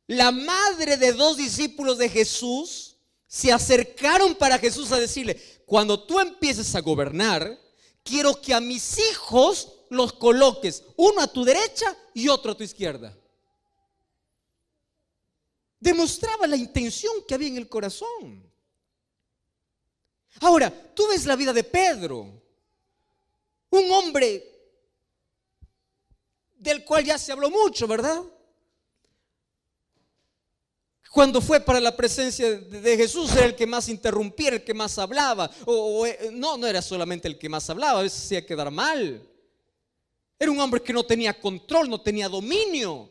la madre de 2 discípulos de Jesús se acercaron para Jesús a decirle: cuando tú empieces a gobernar, quiero que a mis hijos los coloques, uno a tu derecha y otro a tu izquierda? Demostraba la intención que había en el corazón. Ahora, tú ves la vida de Pedro, un hombre del cual ya se habló mucho, ¿verdad? Cuando fue para la presencia de Jesús era el que más interrumpía, el que más hablaba. No era solamente el que más hablaba, a veces hacía quedar mal. Era un hombre que no tenía control, no tenía dominio.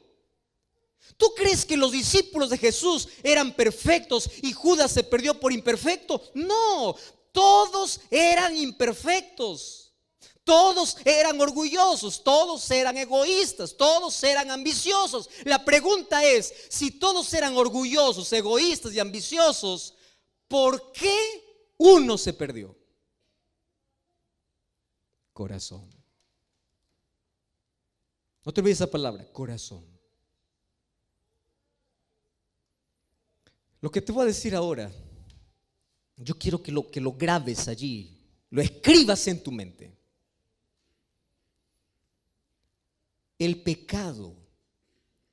¿Tú crees que los discípulos de Jesús eran perfectos y Judas se perdió por imperfecto? No, todos eran imperfectos. Todos eran orgullosos, todos eran egoístas, todos eran ambiciosos. La pregunta es, si todos eran orgullosos, egoístas y ambiciosos, ¿por qué uno se perdió? Corazón. No te olvides esa palabra, corazón. Lo que te voy a decir ahora, yo quiero que lo grabes allí, lo escribas en tu mente. El pecado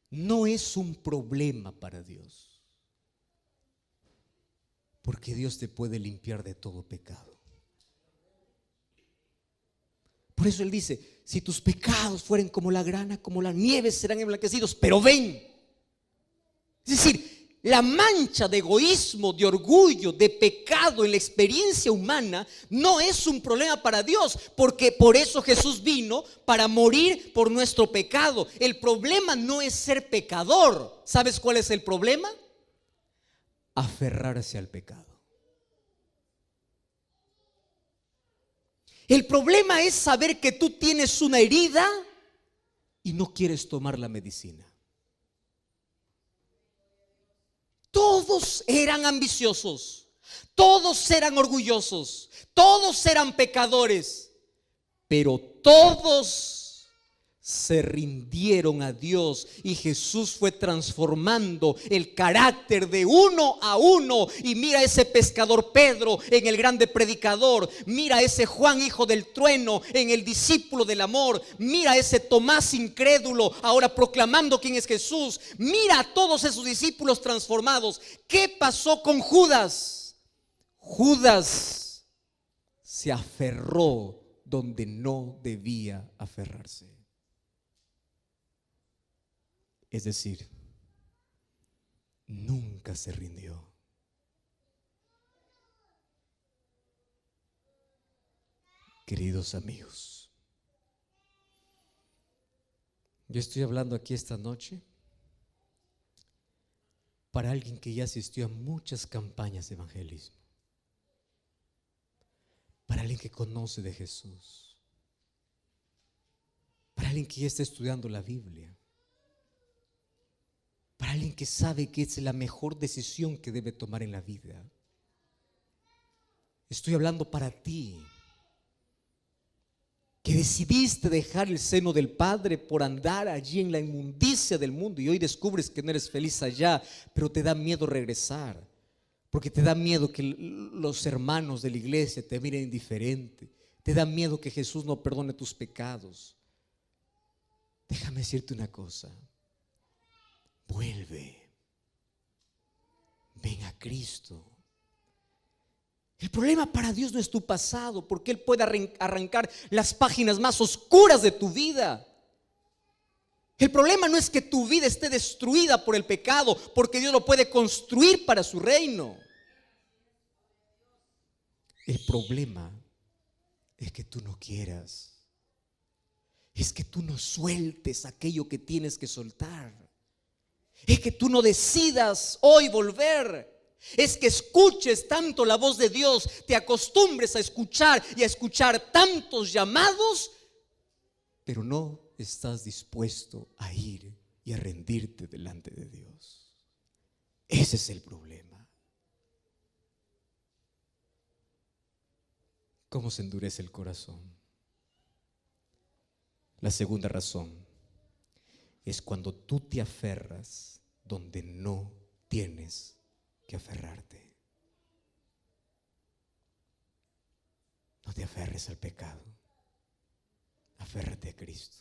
no es un problema para Dios, porque Dios te puede limpiar de todo pecado. Por eso Él dice, si tus pecados fueren como la grana, como la nieve, serán emblanquecidos, pero ven. Es decir, la mancha de egoísmo, de orgullo, de pecado en la experiencia humana no es un problema para Dios, porque por eso Jesús vino, para morir por nuestro pecado. El problema no es ser pecador. ¿Sabes cuál es el problema? Aferrarse al pecado. El problema es saber que tú tienes una herida y no quieres tomar la medicina. Todos eran ambiciosos, todos eran orgullosos, todos eran pecadores, pero todos se rindieron a Dios y Jesús fue transformando el carácter de uno a uno. Y mira ese pescador Pedro en el grande predicador, mira ese Juan hijo del trueno en el discípulo del amor, mira ese Tomás incrédulo ahora proclamando quién es Jesús, mira a todos esos discípulos transformados. ¿Qué pasó con Judas? Judas se aferró donde no debía aferrarse. Es decir, nunca se rindió. Queridos amigos, yo estoy hablando aquí esta noche para alguien que ya asistió a muchas campañas de evangelismo, para alguien que conoce de Jesús, para alguien que ya está estudiando la Biblia, para alguien que sabe que es la mejor decisión que debe tomar en la vida. Estoy hablando para ti, que decidiste dejar el seno del Padre por andar allí en la inmundicia del mundo y hoy descubres que no eres feliz allá, pero te da miedo regresar, porque te da miedo que los hermanos de la iglesia te miren indiferente, te da miedo que Jesús no perdone tus pecados. Déjame decirte una cosa. Vuelve, ven a Cristo. El problema para Dios no es tu pasado, porque Él puede arrancar las páginas más oscuras de tu vida. El problema no es que tu vida esté destruida por el pecado, porque Dios lo puede construir para su reino. El problema es que tú no quieras, es que tú no sueltes aquello que tienes que soltar. Es que tú no decidas hoy volver. Es que escuches tanto la voz de Dios, te acostumbres a escuchar y a escuchar tantos llamados, pero no estás dispuesto a ir y a rendirte delante de Dios. Ese es el problema. ¿Cómo se endurece el corazón? La segunda razón es cuando tú te aferras donde no tienes que aferrarte. No te aferres al pecado, aférrate a Cristo.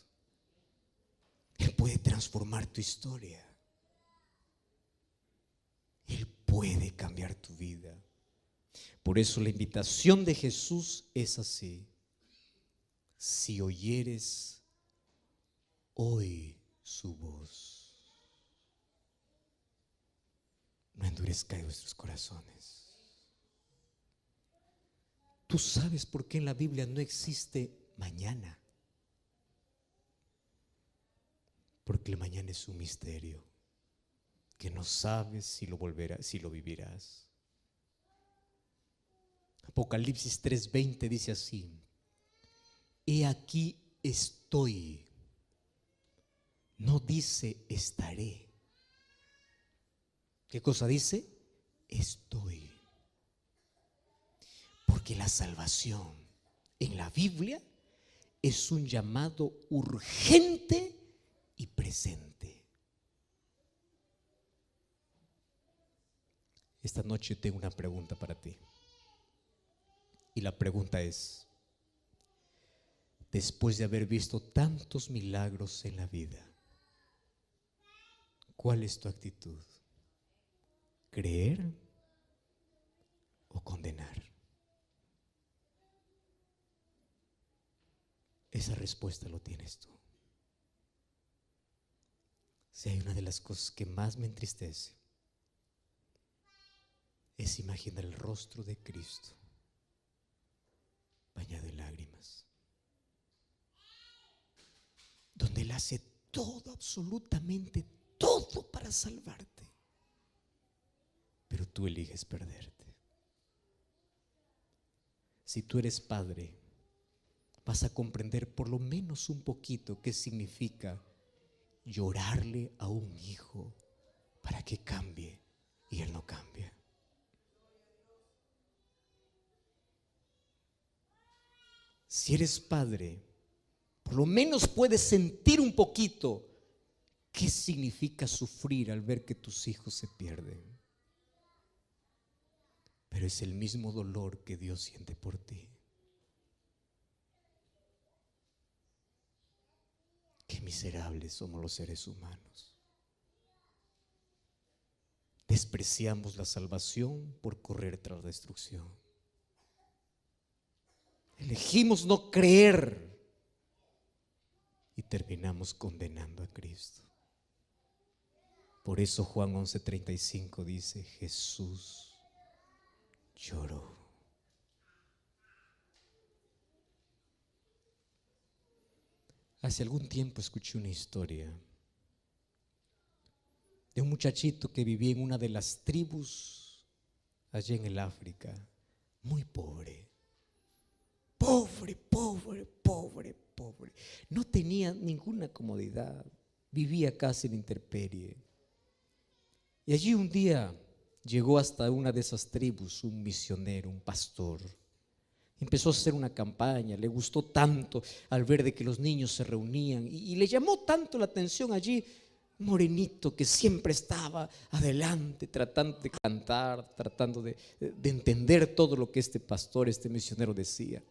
Él puede transformar tu historia. Él puede cambiar tu vida. Por eso la invitación de Jesús es así: si oyeres hoy su voz, no endurezcáis vuestros corazones. ¿Tú sabes por qué en la Biblia no existe mañana? Porque el mañana es un misterio. que no sabes si lo vivirás. Apocalipsis 3:20 dice así: he aquí estoy. No dice estaré. ¿Qué cosa dice? Estoy. Porque la salvación en la Biblia es un llamado urgente y presente. Esta noche tengo una pregunta para ti. Y la pregunta es: después de haber visto tantos milagros en la vida, ¿cuál es tu actitud? ¿Creer o condenar? Esa respuesta lo tienes tú. Si hay una de las cosas que más me entristece, es imaginar el rostro de Cristo bañado en lágrimas, donde Él hace todo, absolutamente todo para salvarte, pero tú eliges perderte. Si tú eres padre, vas a comprender por lo menos un poquito qué significa llorarle a un hijo para que cambie y él no cambia. Si eres padre, por lo menos puedes sentir un poquito qué significa sufrir al ver que tus hijos se pierden. Pero es el mismo dolor que Dios siente por ti. Qué miserables somos los seres humanos. Despreciamos la salvación por correr tras la destrucción. Elegimos no creer y terminamos condenando a Cristo. Por eso Juan 11:35 dice: Jesús lloró. Hace algún tiempo escuché una historia de un muchachito que vivía en una de las tribus allá en el África, muy pobre. Pobre. No tenía ninguna comodidad, vivía casi en intemperie. Y allí un día llegó hasta una de esas tribus un misionero, un pastor. Empezó a hacer una campaña, le gustó tanto al ver de que los niños se reunían y le llamó tanto la atención allí un morenito que siempre estaba adelante, tratando de cantar, tratando de entender todo lo que este pastor, este misionero decía.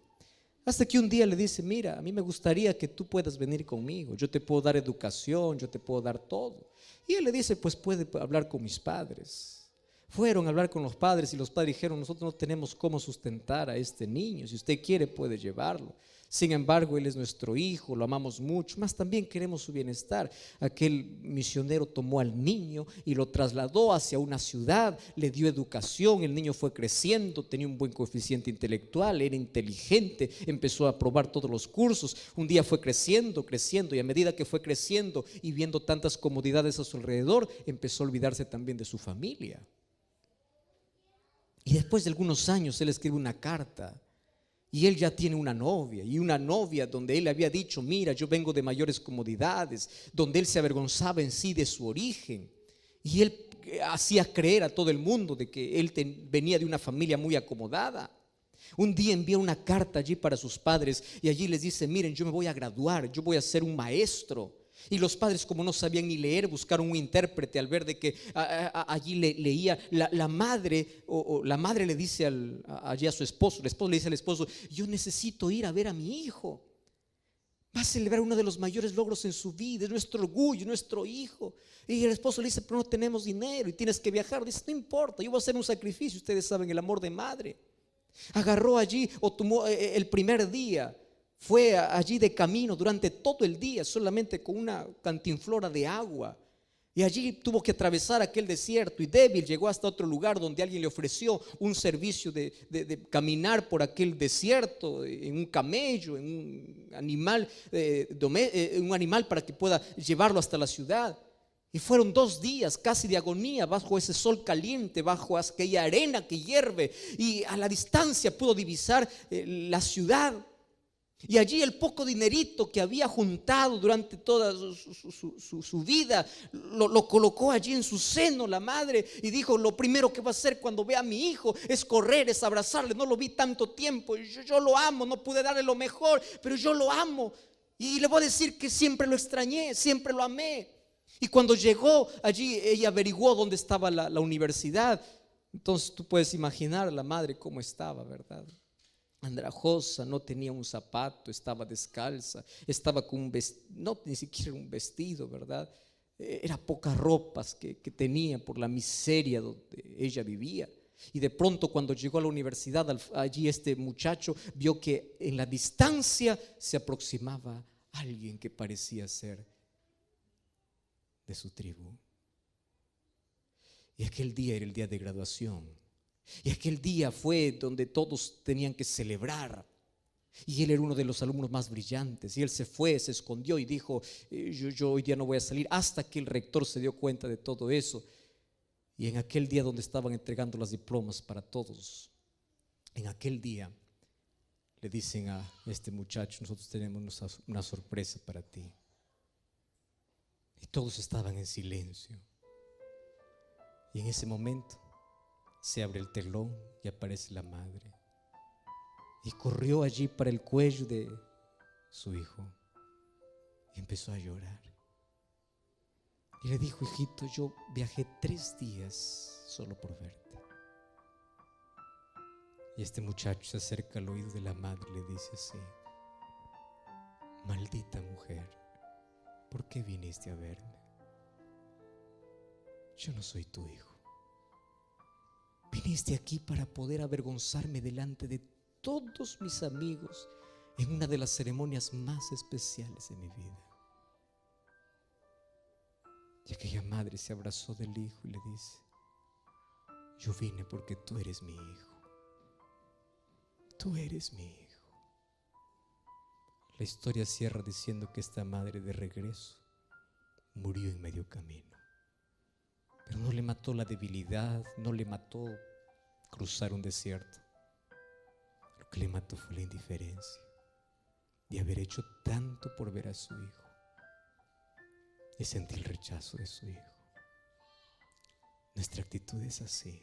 Hasta que un día le dice: mira, a mí me gustaría que tú puedas venir conmigo, yo te puedo dar educación, yo te puedo dar todo. Y él le dice: pues puede hablar con mis padres. Fueron a hablar con los padres y los padres dijeron: nosotros no tenemos cómo sustentar a este niño, si usted quiere puede llevarlo. Sin embargo, él es nuestro hijo, lo amamos mucho, más también queremos su bienestar. Aquel misionero tomó al niño y lo trasladó hacia una ciudad, le dio educación, el niño fue creciendo, tenía un buen coeficiente intelectual, era inteligente, empezó a aprobar todos los cursos. Un día fue creciendo y a medida que fue creciendo y viendo tantas comodidades a su alrededor, empezó a olvidarse también de su familia. Y después de algunos años él escribe una carta. Y él ya tiene una novia, y una novia donde él le había dicho: mira, yo vengo de mayores comodidades, donde él se avergonzaba en sí de su origen. Y él hacía creer a todo el mundo de que él venía de una familia muy acomodada. Un día envía una carta allí para sus padres y allí les dice: miren, yo me voy a graduar, yo voy a ser un maestro. Y los padres, como no sabían ni leer, buscaron un intérprete al ver de que allí leía la madre, o la madre le dice allí a su esposo, el esposo le dice al esposo: yo necesito ir a ver a mi hijo, va a celebrar uno de los mayores logros en su vida, es nuestro orgullo, nuestro hijo. Y el esposo le dice: pero no tenemos dinero y tienes que viajar. Dice: no importa, yo voy a hacer un sacrificio. Ustedes saben el amor de madre. Agarró allí, o tomó el primer día, fue allí de camino durante todo el día, solamente con una cantinflora de agua. Y allí tuvo que atravesar aquel desierto, y débil llegó hasta otro lugar donde alguien le ofreció un servicio de caminar por aquel desierto en un camello, en un animal, un animal para que pueda llevarlo hasta la ciudad. Y fueron 2 días casi de agonía bajo ese sol caliente, bajo aquella arena que hierve. Y a la distancia pudo divisar la ciudad. Y allí el poco dinerito que había juntado durante toda su vida, lo colocó allí en su seno la madre. Y dijo: lo primero que va a hacer cuando vea a mi hijo es correr, es abrazarle. No lo vi tanto tiempo, yo lo amo, no pude darle lo mejor, pero yo lo amo. Y le voy a decir que siempre lo extrañé, siempre lo amé. Y cuando llegó allí, ella averiguó dónde estaba la universidad. Entonces tú puedes imaginar a la madre cómo estaba, ¿verdad? Andrajosa, no tenía un zapato, estaba descalza, estaba con un vestido, no, ni siquiera un vestido, ¿verdad? Era pocas ropas que tenía por la miseria donde ella vivía. Y de pronto, cuando llegó a la universidad, allí este muchacho vio que en la distancia se aproximaba alguien que parecía ser de su tribu. Y aquel día era el día de graduación. Y aquel día fue donde todos tenían que celebrar. Y él era uno de los alumnos más brillantes. Y él se fue, se escondió y dijo: yo hoy día no voy a salir. Hasta que el rector se dio cuenta de todo eso. Y en aquel día donde estaban entregando las diplomas para todos, en aquel día le dicen a este muchacho: nosotros tenemos una sorpresa para ti. Y todos estaban en silencio. Y en ese momento se abre el telón y aparece la madre. Y corrió allí para el cuello de su hijo y empezó a llorar. Y le dijo: hijito, yo viajé 3 días solo por verte. Y este muchacho se acerca al oído de la madre y le dice así: maldita mujer, ¿por qué viniste a verme? Yo no soy tu hijo. Viniste aquí para poder avergonzarme delante de todos mis amigos en una de las ceremonias más especiales de mi vida. Y aquella madre se abrazó del hijo y le dice: yo vine porque tú eres mi hijo. Tú eres mi hijo. La historia cierra diciendo que esta madre, de regreso, murió en medio camino. Pero no le mató la debilidad, no le mató cruzar un desierto. Lo que le mató fue la indiferencia de haber hecho tanto por ver a su hijo y sentir el rechazo de su hijo. Nuestra actitud es así.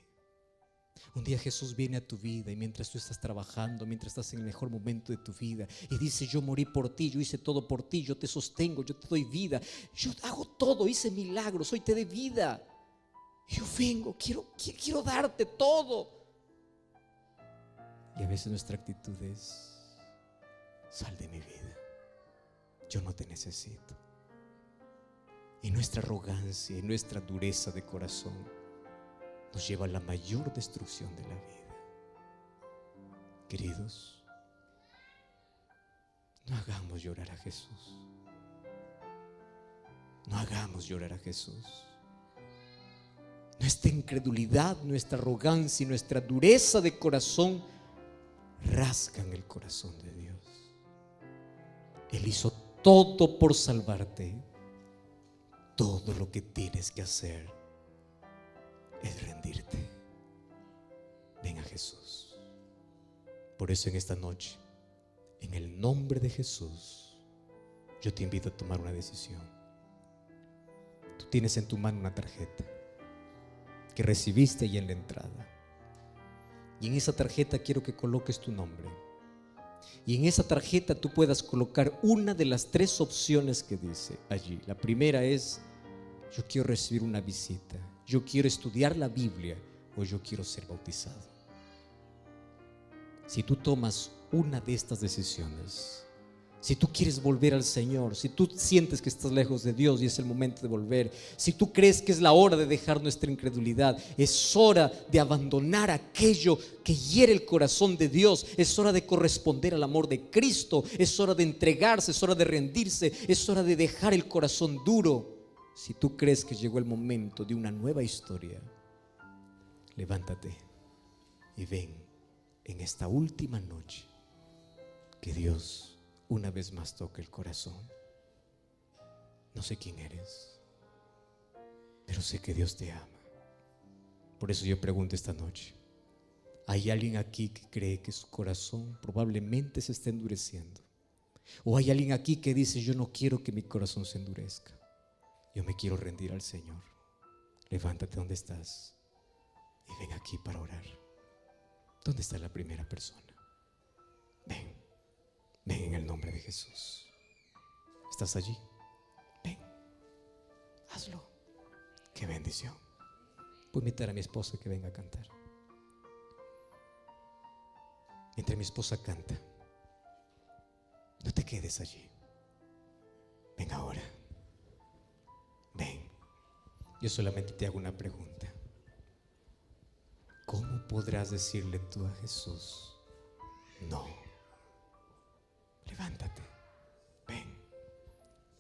Un día Jesús viene a tu vida y mientras tú estás trabajando, mientras estás en el mejor momento de tu vida, y dice: yo morí por ti, yo hice todo por ti, yo te sostengo, yo te doy vida, yo hago todo, hice milagros, hoy te doy vida. Yo vengo, quiero darte todo. Y a veces nuestra actitud es: sal de mi vida, yo no te necesito. Y nuestra arrogancia y nuestra dureza de corazón nos lleva a la mayor destrucción de la vida. Queridos, no hagamos llorar a Jesús. No hagamos llorar a Jesús. Nuestra incredulidad, nuestra arrogancia y nuestra dureza de corazón rasgan el corazón de Dios. Él hizo todo por salvarte. Todo lo que tienes que hacer es rendirte. Ven a Jesús. Por eso en esta noche, en el nombre de Jesús, yo te invito a tomar una decisión. Tú tienes en tu mano una tarjeta que recibiste ahí en la entrada. Y en esa tarjeta quiero que coloques tu nombre. Y en esa tarjeta tú puedas colocar una de las 3 opciones que dice allí. La primera es: yo quiero recibir una visita, yo quiero estudiar la Biblia, o yo quiero ser bautizado. Si tú tomas una de estas decisiones, si tú quieres volver al Señor, si tú sientes que estás lejos de Dios y es el momento de volver, si tú crees que es la hora de dejar nuestra incredulidad, es hora de abandonar aquello que hiere el corazón de Dios, es hora de corresponder al amor de Cristo, es hora de entregarse, es hora de rendirse, es hora de dejar el corazón duro. Si tú crees que llegó el momento de una nueva historia, levántate y ven en esta última noche que Dios una vez más toque el corazón. No sé quién eres, pero sé que Dios te ama. Por eso yo pregunto esta noche, ¿hay alguien aquí que cree que su corazón probablemente se está endureciendo? ¿O hay alguien aquí que dice, yo no quiero que mi corazón se endurezca? Yo me quiero rendir al Señor. Levántate donde estás y ven aquí para orar. ¿Dónde está la primera persona? Ven, ven en el nombre de Jesús. ¿Estás allí? Ven, hazlo. Qué bendición. Voy a invitar a mi esposa que venga a cantar. Mientras mi esposa canta, no te quedes allí. Ven ahora. Ven. Yo solamente te hago una pregunta. ¿Cómo podrás decirle tú a Jesús no? Levántate. Ven.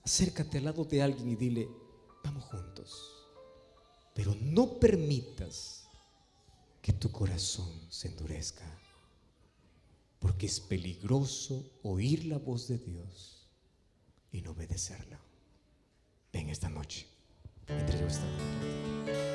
Acércate al lado de alguien y dile, vamos juntos. Pero no permitas que tu corazón se endurezca, porque es peligroso oír la voz de Dios y no obedecerla. Ven esta noche, mientras yo estoy.